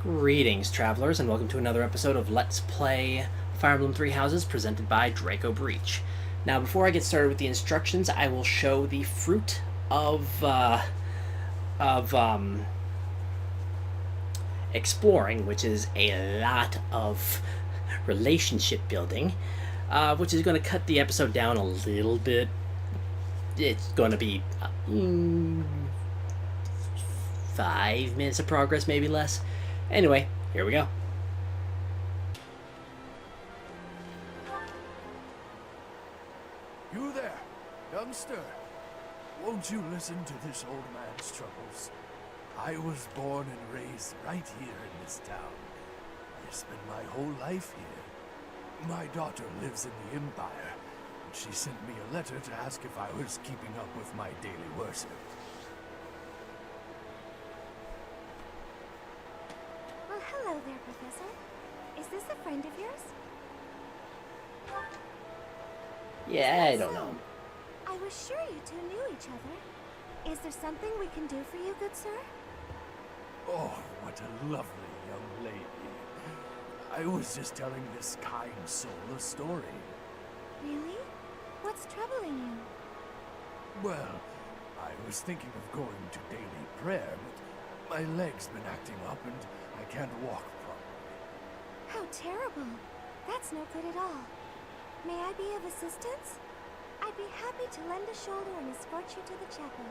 Greetings, travelers, and welcome to another episode of Let's Play Fire Emblem Three Houses, presented by Draco Breach. Now, before I get started with the instructions, I will show the fruit of exploring, which is a lot of relationship building, which is going to cut the episode down a little bit. It's going to be 5 minutes of progress, maybe less. Anyway, here we go. You there, youngster. Won't you listen to this old man's troubles? I was born and raised right here in this town. I spent my whole life here. My daughter lives in the Empire, and she sent me a letter to ask if I was keeping up with my daily worship. Well, hello there, Professor. Is this a friend of yours? Yeah, I don't know. I was sure you two knew each other. Is there something we can do for you, good sir? Oh, what a lovely young lady. I was just telling this kind soul a story. Really? What's troubling you? Well, I was thinking of going to daily prayer, but my leg's been acting up and I can't walk properly. How terrible. That's no good at all. May I be of assistance? I'd be happy to lend a shoulder and escort you to the chapel.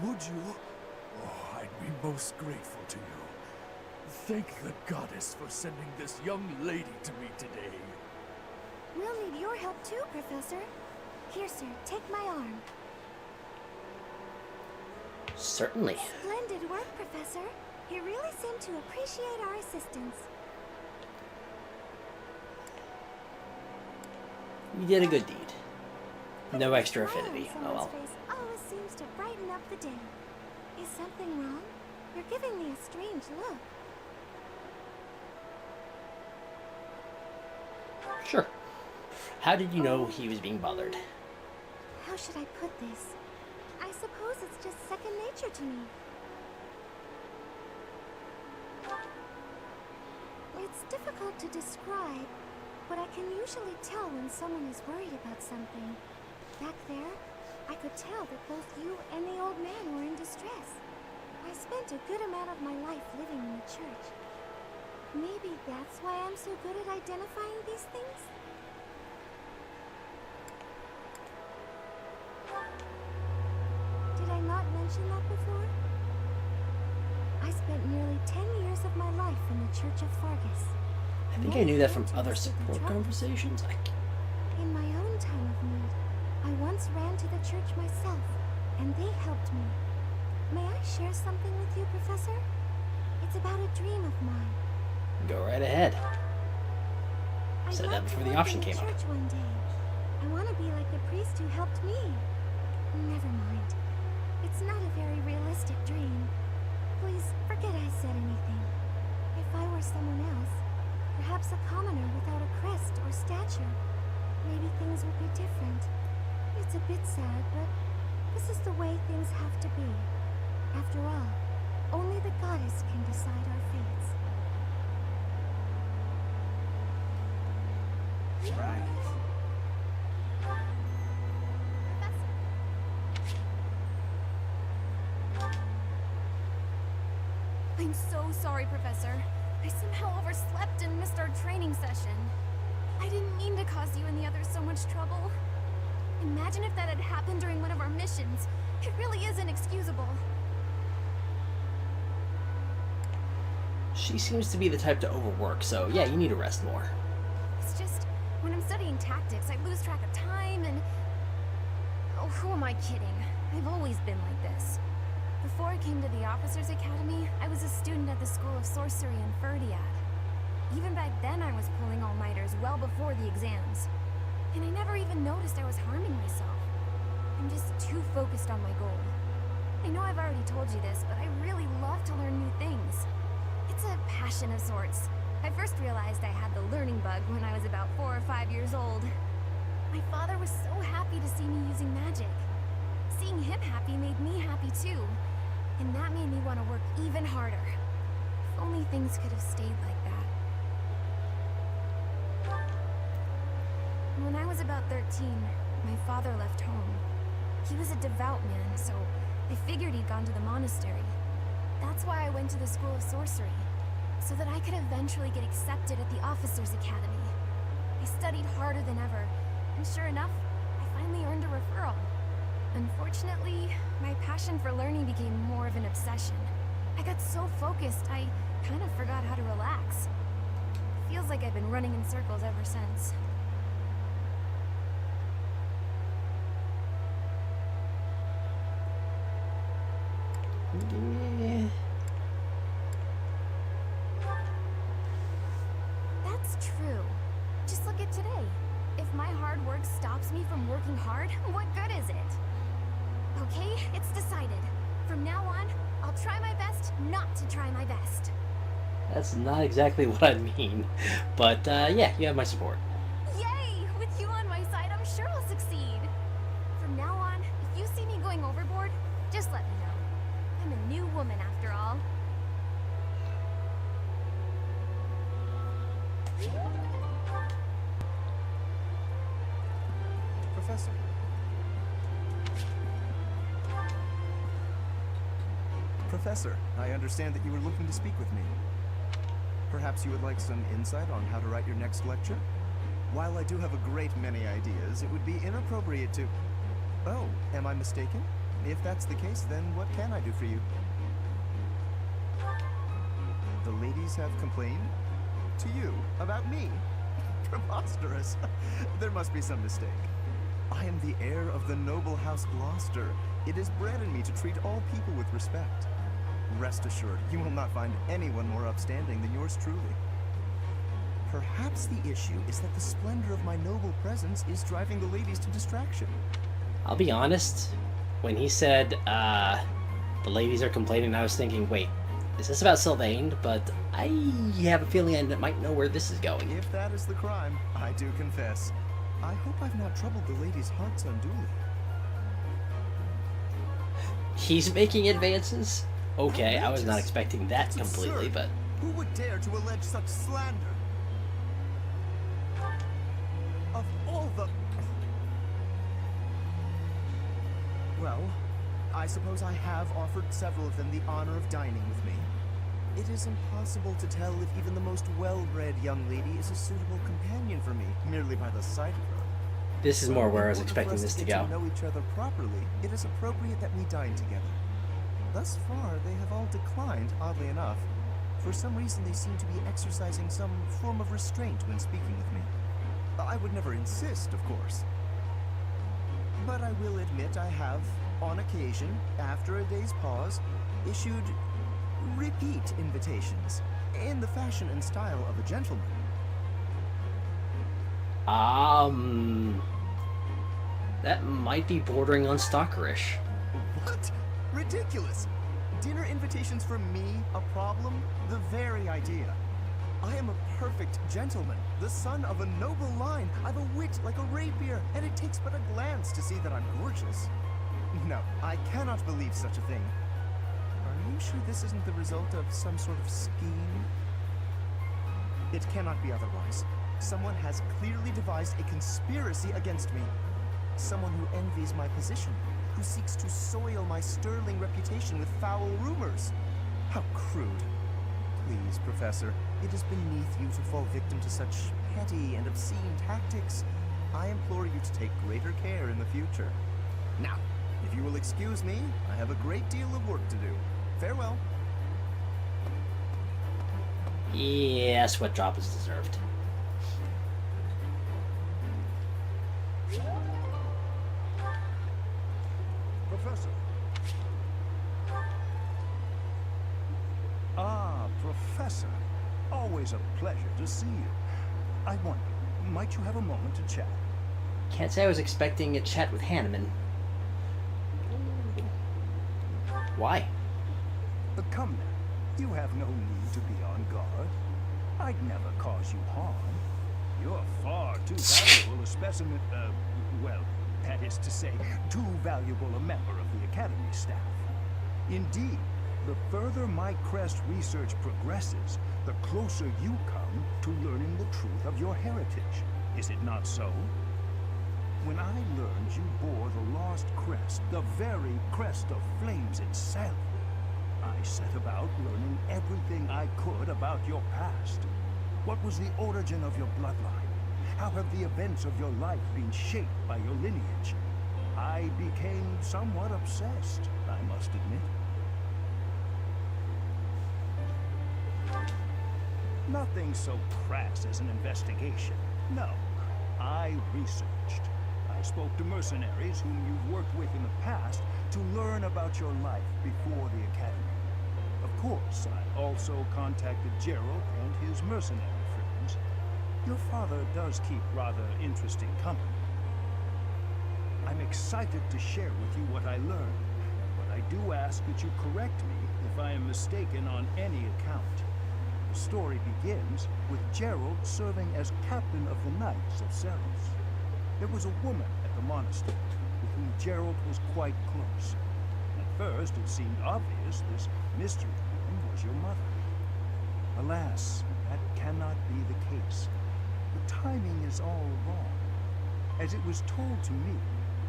Would you? Oh, I'd be most grateful to you. Thank the goddess for sending this young lady to me today. We'll need your help too, Professor. Here, sir, take my arm. Certainly. Splendid work, Professor. You really seem to appreciate our assistance. You did a good deed. No The extra smile on affinity. Oh someone's well. face always seems to brighten up the day. Is something wrong? You're giving me a strange look. Sure. How did you know he was being bothered? How should I put this? I suppose it's just second nature to me. It's difficult to describe, but I can usually tell when someone is worried about something. Back there, I could tell that both you and the old man were in distress. I spent a good amount of my life living in the church. Maybe that's why I'm so good at identifying these things? Did I not mention that before? I spent nearly 10 years of my life in the Church of Fargus. I think I knew that from other support conversations. In my own time of need, I once ran to the church myself, and they helped me. May I share something with you, Professor? It's about a dream of mine. Go right ahead. I'd Said that love to before the work option in came up. church one day. I want to be like the priest who helped me. Never mind. It's not a very realistic dream. Please forget I said anything. If I were someone else, perhaps a commoner without a crest or stature, maybe things would be different. It's a bit sad, but this is the way things have to be. After all, only the goddess can decide our fates. I'm so sorry, Professor. I somehow overslept and missed our training session. I didn't mean to cause you and the others so much trouble. Imagine if that had happened during one of our missions. It really is inexcusable. She seems to be the type to overwork, so yeah, you need to rest more. It's just, when I'm studying tactics, I lose track of time and... Oh, who am I kidding? I've always been like this. Before I came to the Officers Academy, I was a student at the School of Sorcery in Ferdiad. Even back then, I was pulling all-nighters well before the exams. And I never even noticed I was harming myself. I'm just too focused on my goal. I know I've already told you this, but I really love to learn new things. It's a passion of sorts. I first realized I had the learning bug when I was about 4 or 5 years old. My father was so happy to see me using magic. Seeing him happy made me happy too. And that made me want to work even harder. If only things could have stayed like that. When I was about 13, my father left home. He was a devout man, so I figured he'd gone to the monastery. That's why I went to the School of Sorcery, so that I could eventually get accepted at the Officers' Academy. I studied harder than ever, and sure enough, I finally earned a referral. Unfortunately, my passion for learning became more of an obsession. I got so focused, I kind of forgot how to relax. Feels like I've been running in circles ever since. Yeah. That's true. Just look at today. If my hard work stops me from working hard, what good is it? Okay, it's decided. From now on, I'll try my best not to try my best. That's not exactly what I mean, but yeah, you have my support. Yay! With you on my side, I'm sure I'll succeed. From now on, if you see me going overboard, just let me know. I'm a new woman after all. Professor. Professor, I understand that you were looking to speak with me. Perhaps you would like some insight on how to write your next lecture? While I do have a great many ideas, it would be inappropriate to... Oh, am I mistaken? If that's the case, then what can I do for you? The ladies have complained? To you? About me? Preposterous. There must be some mistake. I am the heir of the noble House Gloucester. It is bred in me to treat all people with respect. Rest assured, you will not find anyone more upstanding than yours truly. Perhaps the issue is that the splendor of my noble presence is driving the ladies to distraction. I'll be honest, when he said, the ladies are complaining, I was thinking, wait, is this about Sylvain? But I have a feeling I might know where this is going. If that is the crime, I do confess. I hope I've not troubled the ladies' hearts unduly. He's making advances? Okay, I was not Outrageous. expecting that It's completely, absurd. but... Who would dare to allege such slander? Of all the... Well, I suppose I have offered several of them the honor of dining with me. It is impossible to tell if even the most well-bred young lady is a suitable companion for me, merely by the sight of her. This is more where I was In order expecting for us this to get go. to know each other properly, it is appropriate that we dine together. Thus far, they have all declined, oddly enough. For some reason, they seem to be exercising some form of restraint when speaking with me. I would never insist, of course. But I will admit I have, on occasion, after a day's pause, issued repeat invitations, in the fashion and style of a gentleman. That might be bordering on stalkerish. What? Ridiculous! Dinner invitations from me a problem? The very idea. I am a perfect gentleman, the son of a noble line. I've a wit like a rapier, and it takes but a glance to see that I'm gorgeous. No, I cannot believe such a thing. Are you sure this isn't the result of some sort of scheme? It cannot be otherwise. Someone has clearly devised a conspiracy against me. Someone who envies my position, who seeks to soil my sterling reputation with foul rumors. How crude. Please, Professor, it is beneath you to fall victim to such petty and obscene tactics. I implore you to take greater care in the future. Now, if you will excuse me, I have a great deal of work to do. Farewell. Yeah, sweat drop is deserved. Professor. Ah, Professor. Always a pleasure to see you. I wonder, might you have a moment to chat? Can't say I was expecting a chat with Hanneman. Why? Come now. You have no need to be on guard. I'd never cause you harm. You're far too valuable a specimen, well, that is to say, too valuable a member of the Academy staff. Indeed, The further my crest research progresses, the closer you come to learning the truth of your heritage. Is it not so? When I learned you bore the lost crest, the very crest of flames itself, I set about learning everything I could about your past. What was the origin of your bloodline? How have the events of your life been shaped by your lineage? I became somewhat obsessed, I must admit. Nothing so crass as an investigation. No, I researched. I spoke to mercenaries whom you've worked with in the past to learn about your life before the academy. Of course, I also contacted Gerald and his mercenary friends. Your father does keep rather interesting company. I'm excited to share with you what I learned, but I do ask that you correct me if I am mistaken on any account. The story begins with Gerald serving as captain of the Knights of Seros. There was a woman at the monastery with whom Gerald was quite close. At first, it seemed obvious this mystery woman was your mother. Alas, that cannot be the case. The timing is all wrong. As it was told to me,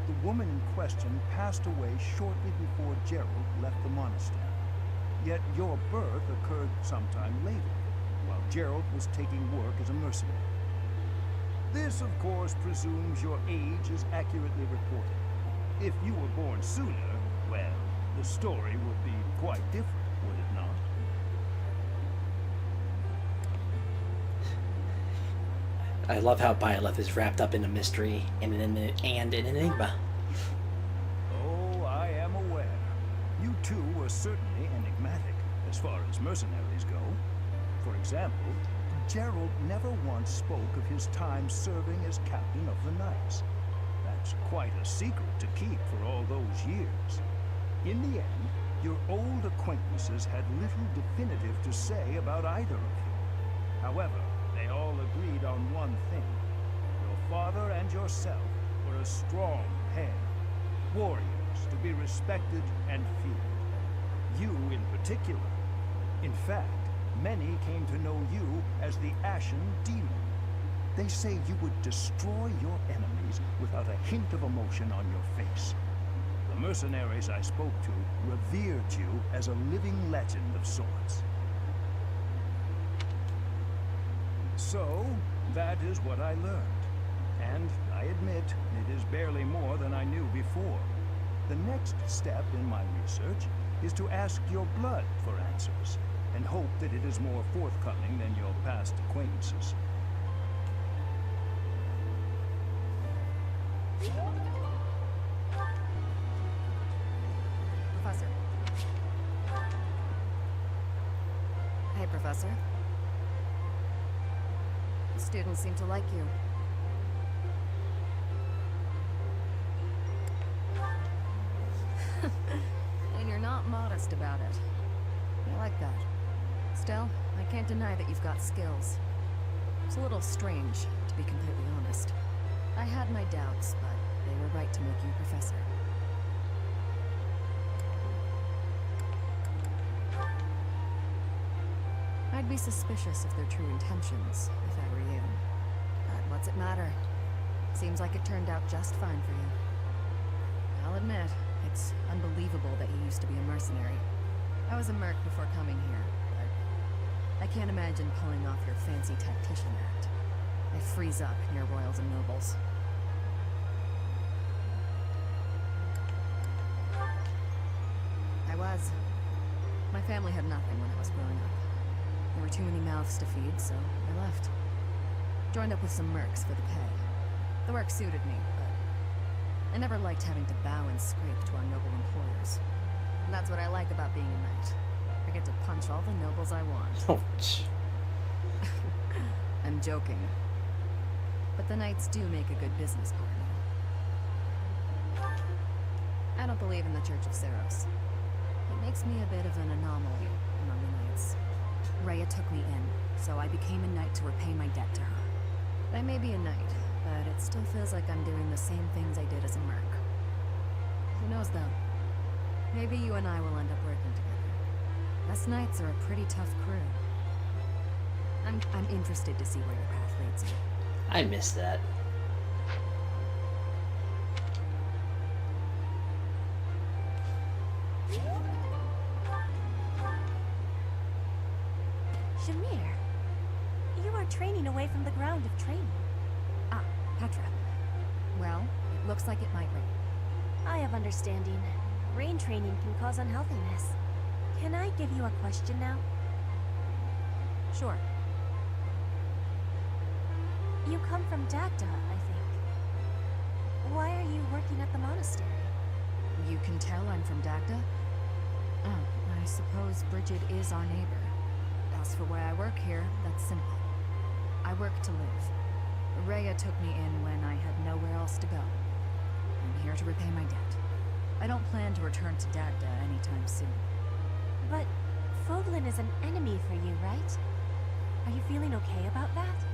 the woman in question passed away shortly before Gerald left the monastery. Yet your birth occurred sometime later, while Gerald was taking work as a mercenary. This, of course, presumes your age is accurately reported. If you were born sooner, well, the story would be quite different, would it not? I love how Byleth is wrapped up in a mystery and an enigma. Oh, I am aware. You two were certainly enigmatic, as far as mercenaries go. For example, Gerald never once spoke of his time serving as captain of the Knights. That's quite a secret to keep for all those years. In the end, your old acquaintances had little definitive to say about either of you. However, they all agreed on one thing. Your father and yourself were a strong pair, warriors to be respected and feared. You in particular. In fact, many came to know you as the Ashen Demon. They say you would destroy your enemies without a hint of emotion on your face. The mercenaries I spoke to revered you as a living legend of sorts. So, that is what I learned. And I admit, it is barely more than I knew before. The next step in my research is to ask your blood for answers, and hope that it is more forthcoming than your past acquaintances. Professor. Hey, Professor. The students seem to like you. And you're not modest about it. I like that. Still, I can't deny that you've got skills. It's a little strange, to be completely honest. I had my doubts, but they were right to make you professor. I'd be suspicious of their true intentions, if I were you. But what's it matter? Seems like it turned out just fine for you. I'll admit, it's unbelievable that you used to be a mercenary. I was a merc before coming here, but I can't imagine pulling off your fancy tactician act. I freeze up near royals and nobles. I was. My family had nothing when I was growing up. There were too many mouths to feed, so I left. Joined up with some mercs for the pay. The work suited me, but I never liked having to bow and scrape to our noble employers. And that's what I like about being a knight. I get to punch all the nobles I want. Oh, I'm joking. But the knights do make a good business partner. I don't believe in the Church of Seros. It makes me a bit of an anomaly among the knights. Rhea took me in, so I became a knight to repay my debt to her. I may be a knight, but it still feels like I'm doing the same things I did as a merc. Who knows, though? Maybe you and I will end up working together. Us Knights are a pretty tough crew. I'm interested to see where your path leads you. I missed that. Shamir, you are training away from the ground of training. Ah, Petra. Well, it looks like it might rain. I have understanding. Rain training can cause unhealthiness. Can I give you a question now? Sure. You come from Dagda, I think. Why are you working at the monastery? You can tell I'm from Dagda? Oh, I suppose Bridget is our neighbor. As for why I work here, that's simple. I work to live. Rhea took me in when I had nowhere else to go. I'm here to repay my debt. I don't plan to return to Dagda anytime soon. But Foglin is an enemy for you, right? Are you feeling okay about that?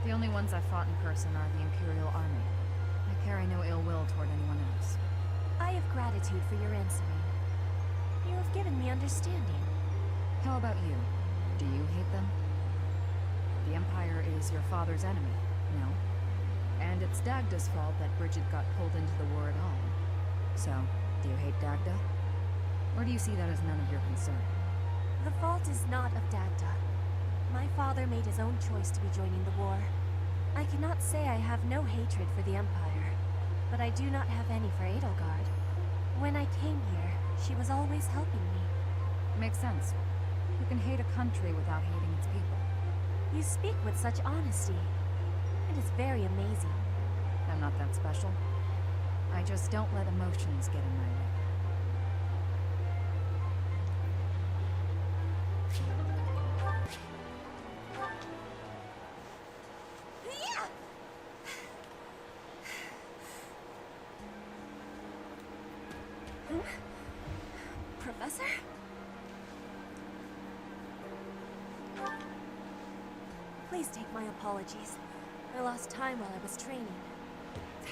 The only ones I've fought in person are the Imperial Army. I carry no ill will toward anyone else. I have gratitude for your answering. You have given me understanding. How about you? Do you hate them? The Empire is your father's enemy, no? And it's Dagda's fault that Bridget got pulled into the war at all. So, do you hate Dagda? Or do you see that as none of your concern? The fault is not of Dagda. My father made his own choice to be joining the war. I cannot say I have no hatred for the Empire, but I do not have any for Edelgard. When I came here, she was always helping me. Makes sense. You can hate a country without hating its people. You speak with such honesty. It is very amazing. I'm not that special. I just don't let emotions get in my way. Professor? Please take my apologies. I lost time while I was training.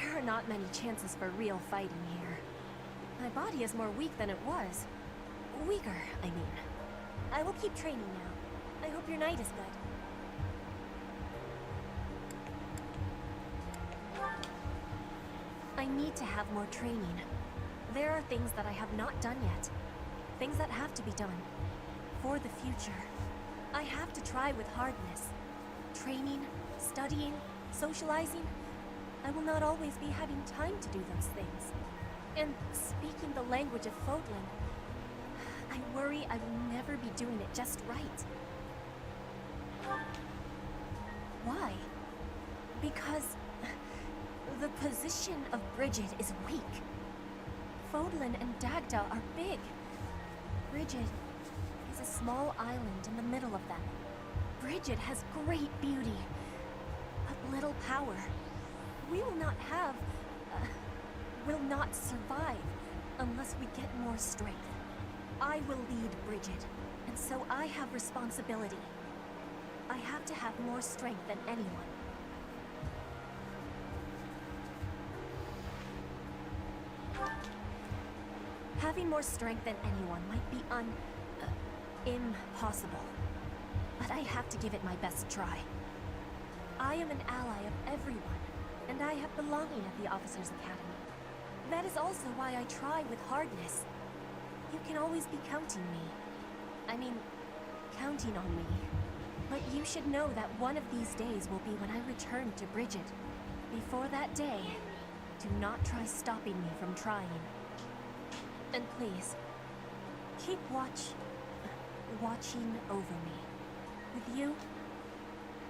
There are not many chances for real fighting here. My body is more weak than it was. Weaker, I mean. I will keep training now. I hope your night is good. I need to have more training. There are things that I have not done yet. Things that have to be done. For the future. I have to try with hardness. Training, studying, socializing. I will not always be having time to do those things. And speaking the language of Fodlan, I worry I will never be doing it just right. Why? Because the position of Bridget is weak. Fodlan and Dagda are big. Bridget is a small island in the middle of them. Bridget has great beauty, but little power. We will not have... will not survive unless we get more strength. I will lead Bridget, and so I have responsibility. I have to have more strength than anyone. Having more strength than anyone might be impossible. But I have to give it my best try. I am an ally of everyone, and I have belonging at the Officers' Academy. That is also why I try with hardness. You can always be counting me. I mean, counting on me. But you should know that one of these days will be when I return to Bridget. Before that day, do not try stopping me from trying. And please, keep watching over me. With you,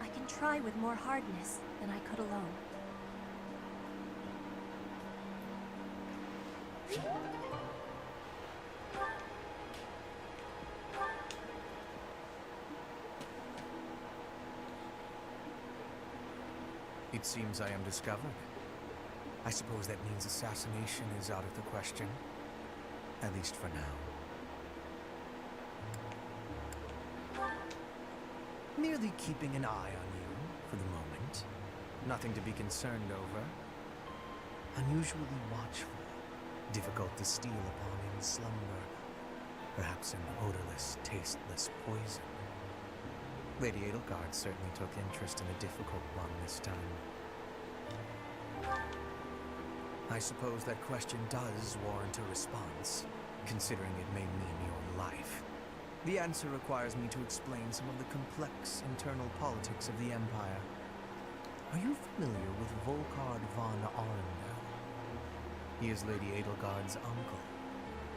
I can try with more hardness than I could alone. It seems I am discovered. I suppose that means assassination is out of the question. At least for now. Merely keeping an eye on you for the moment. Nothing to be concerned over. Unusually watchful. Difficult to steal upon in slumber. Perhaps an odorless, tasteless poison. Lady Edelgard certainly took interest in a difficult one this time. I suppose that question does warrant a response, considering it may mean your life. The answer requires me to explain some of the complex internal politics of the Empire. Are you familiar with Volkard von Arundel? He is Lady Edelgard's uncle.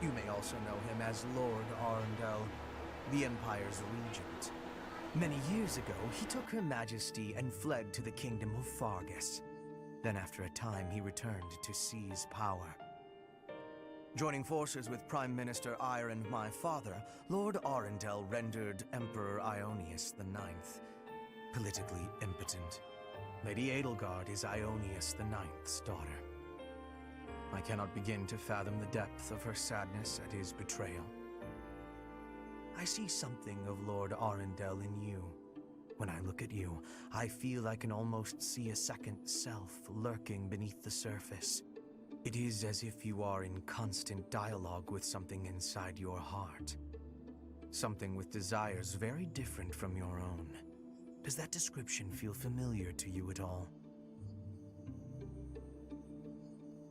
You may also know him as Lord Arundel, the Empire's regent. Many years ago, he took Her Majesty and fled to the Kingdom of Fargus. Then after a time, he returned to seize power. Joining forces with Prime Minister Eyre and my father, Lord Arundel rendered Emperor Ionius IX politically impotent. Lady Edelgard is Ionius IX's daughter. I cannot begin to fathom the depth of her sadness at his betrayal. I see something of Lord Arundel in you. When I look at you, I feel I can almost see a second self lurking beneath the surface. It is as if you are in constant dialogue with something inside your heart. Something with desires very different from your own. Does that description feel familiar to you at all?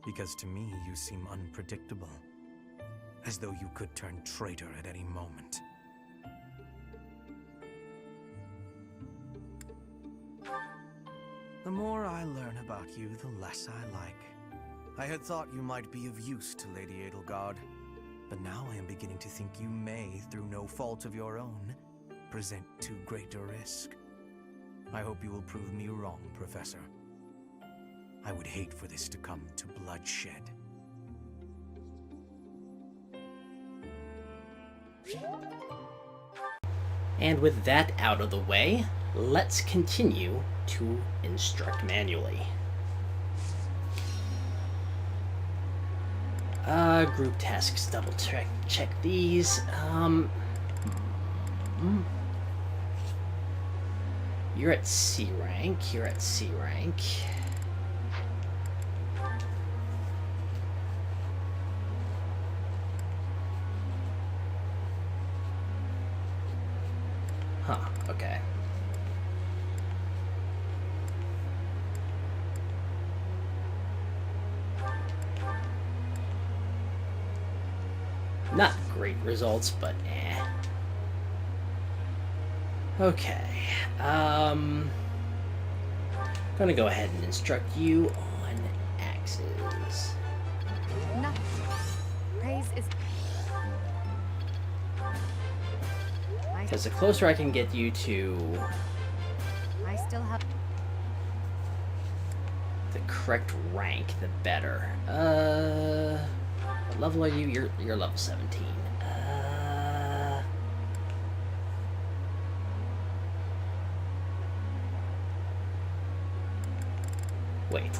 Because to me, you seem unpredictable. As though you could turn traitor at any moment. The more I learn about you, the less I like. I had thought you might be of use to Lady Edelgard, but now I am beginning to think you may, through no fault of your own, present too great a risk. I hope you will prove me wrong, Professor. I would hate for this to come to bloodshed. And with that out of the way, let's continue to instruct manually. Group tasks, double check these. You're at C rank, you're at C rank. Huh, okay. Not great results, but eh. Okay. Gonna go ahead and instruct you on axes. Nothing. Praise is... Because the closer I can get you to I still have... the correct rank, the better. What level are you? You're level 17. Wait,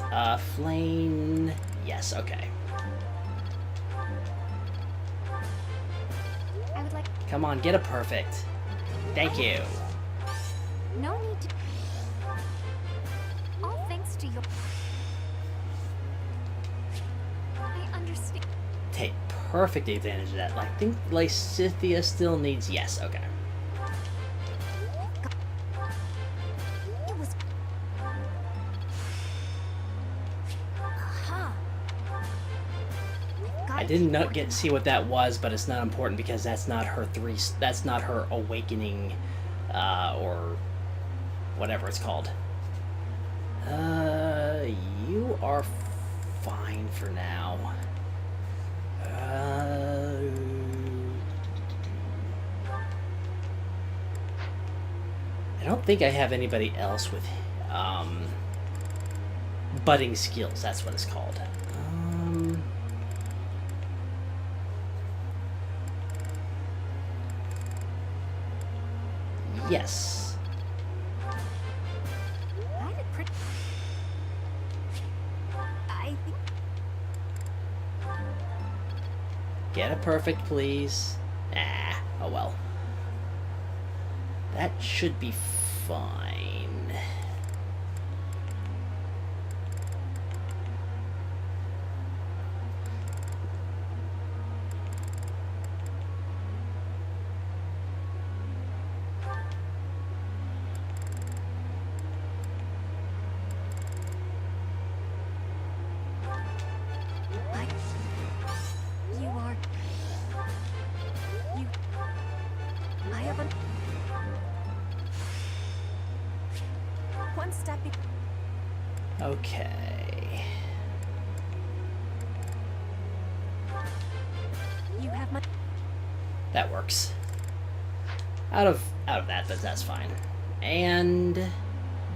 flame... Yes, okay. I would like... Come on, get a perfect. Thank you. No need to... All thanks to your... I understand. Take perfect advantage of that. I think Lysithia still needs... Yes, okay. It was... Aha! I didn't get see what that was, but it's not important because that's not her that's not her awakening, or whatever it's called. You are fine for now. I don't think I have anybody else with budding skills. That's what it's called. Yes. I did pretty... I think... Get a perfect, please. Ah, oh well. That should be fine. one step. Okay. You have my. That works. Out of that, but that's fine. And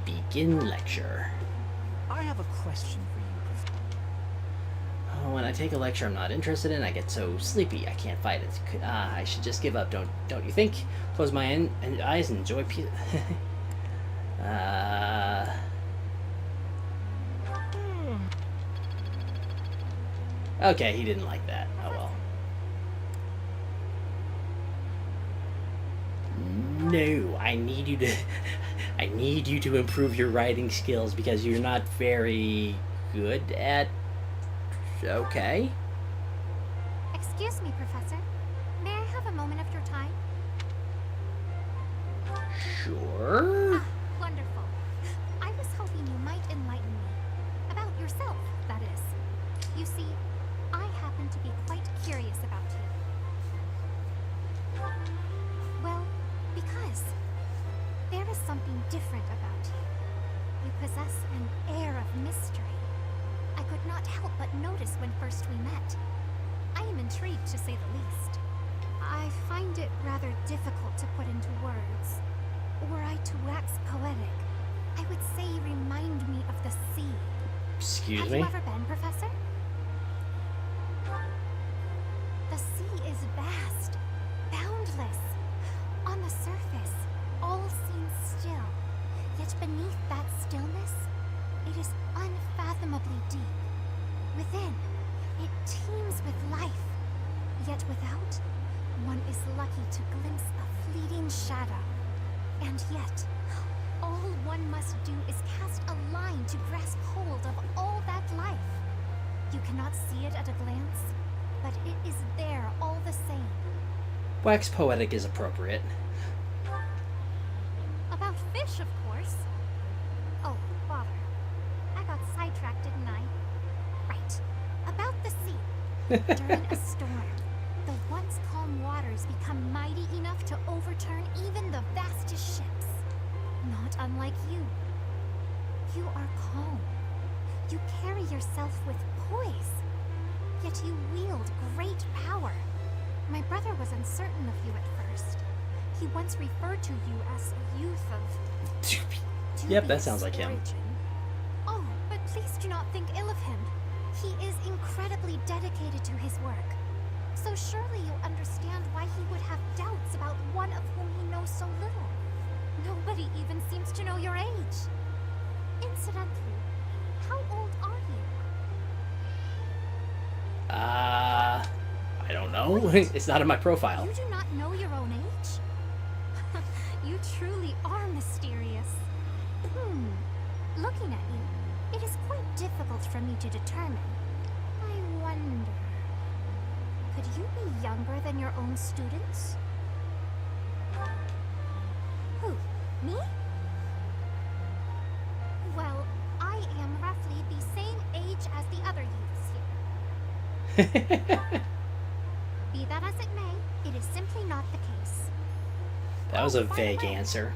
begin lecture. I have a question for you, Professor. Oh, when I take a lecture I'm not interested in, I get so sleepy I can't fight it. I should just give up, don't you think? Close my eyes and enjoy peace. Okay, he didn't like that. Oh well. No, I need you to I need you to improve your writing skills because you're not very good at. Okay. Excuse me, Professor. May I have a moment of your time? Sure. Ah, wonderful. I was hoping you might enlighten me. About yourself, that is. You see, I happen to be quite curious about you. Well, because there is something different about you. You possess an air of mystery. I could not help but notice when first we met. I am intrigued, to say the least. I find it rather difficult to put into words. Were I to wax poetic, I would say you remind me of the sea. Excuse Have me? you ever been, Professor? The sea is vast, boundless. On the surface, all seems still. Yet beneath that stillness, it is unfathomably deep. Within, it teems with life. Yet without, one is lucky to glimpse a fleeting shadow. And yet, all one must do is cast a line to grasp hold of all that life. You cannot see it at a glance, but it is there all the same. Wax poetic is appropriate. About fish, of course. Oh, bother. I got sidetracked, didn't I? Right. About the sea. During a storm, the once calm waters become mighty enough to overturn even the vastest ships. Not unlike you. You are calm. You carry yourself with poise. Yet you wield great power. My brother was uncertain of you at first. He once referred to you as a youth of... Yep, that dubious sounds like him. origin. Oh, but please do not think ill of him. He is incredibly dedicated to his work. So surely you understand why he would have doubts about one of whom he knows so little. Nobody even seems to know your age. Incidentally, how old are you? I don't know. It's not in my profile. You do not know your own age? You truly are mysterious. Looking at you, it is quite difficult for me to determine. I wonder... Could you be younger than your own students? Who? Me? Well, I am roughly the same age as the other youths here. Be that as it may, it is simply not the case. That was a By the vague way, answer.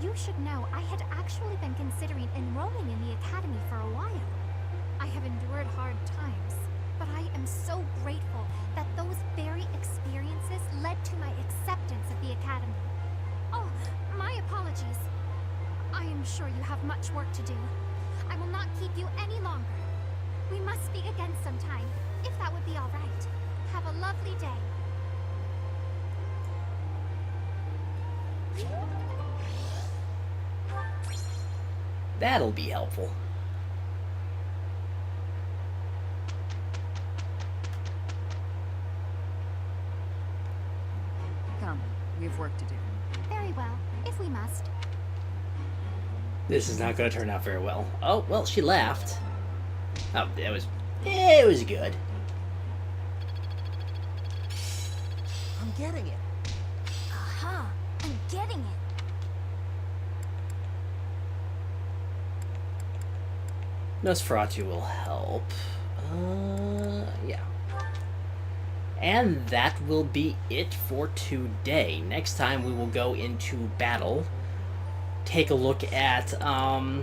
You should know I had actually been considering enrolling in the academy for a while. I have endured hard times, but I am so grateful that those very experiences led to my acceptance of the academy. Oh, my apologies. I am sure you have much work to do. I will not keep you any longer. We must speak again sometime, if that would be all right. Have a lovely day. That'll be helpful. Come, we have work to do. Very well, if we must. This is not going to turn out very well. Oh, well, she laughed. Oh, it was good. I'm getting it. Aha! I'm getting it! Nosferatu will help. Yeah. And that will be it for today. Next time we will go into battle take a look at, I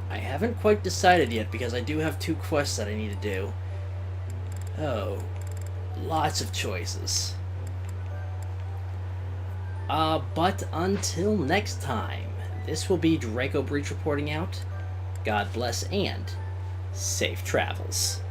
haven't quite decided yet, because I do have 2 quests that I need to do. Oh, lots of choices. But until next time, this will be Draco Breach reporting out. God bless and safe travels.